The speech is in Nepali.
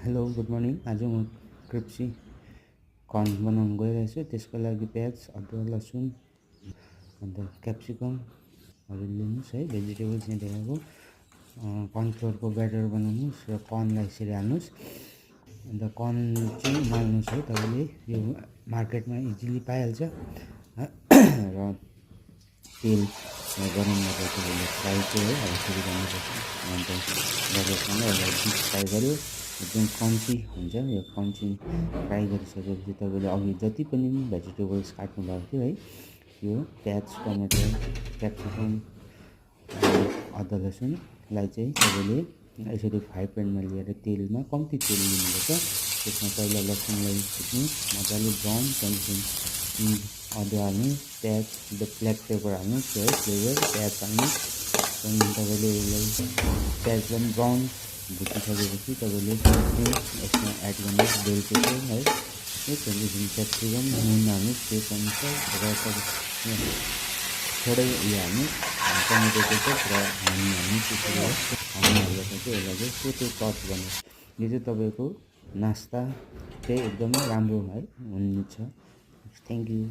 Hello good morning. आज म क्रिप्सी कर्न बनाउन गइरहेछु। त्यसको लागि प्याज, अदुवा, लसुन अन्त क्याप्सिकमहरू लिनुहोस् है। भेजिटेबल्स यहाँ देखाएको कर्नफ्लोरको ब्याटर बनाउनुहोस् र कर्नलाई यसरी हाल्नुहोस्। अन्त कर्न चाहिँ उमाल्नुहोस् है। तपाईँले यो मार्केटमा इजिली पाइहाल्छ र तेल गरम गरेर तपाईँले फ्राई चाहिँ है यसरी गर्नुपर्छ। अन्त गरेपछि यसलाई डिप फ्राई गऱ्यो, एकदम क्रन्ची हुन्छ। यो क्रन्ची फ्राई गरिसकेपछि तपाईँले अघि जति पनि भेजिटेबल्स काट्नु भएको थियो है, यो प्याज, टमाटर, क्याप्सिकम, अदुवा, लसुनलाई चाहिँ तपाईँले यसरी फ्राई प्यानमा लिएर तेलमा कम्ती तेल लिनुपर्छ। त्यसमा पहिला लसुनलाई फुट्नु मजाले ब्राउन, त्यहाँदेखि अदुवा हाल्नु, प्याज, ब्ल्याक पेपर हाल्नु, है फ्लेभर प्याज हाल्नु। त्यहाँदेखि तपाईँले यसलाई प्याजलाई पनि ब्राउन भुटिसकेपछि तपाईँले यसमा एड गर्नुहोस् बेल पेपर है। त्यहाँदेखि क्याप्सिकम, नुन हाल्नुहोस् टेस्ट अनुसार र थोरै उयो हाल्नु टमेटो पेस्ट र हनी हाल्नुहोस्। त्यसरी हनी हालेपछि चाहिँ यसलाई चाहिँ सेतो टच गर्नुहोस्। यो चाहिँ तपाईँको नास्ता चाहिँ एकदमै राम्रो है हुनेछ। Thank you.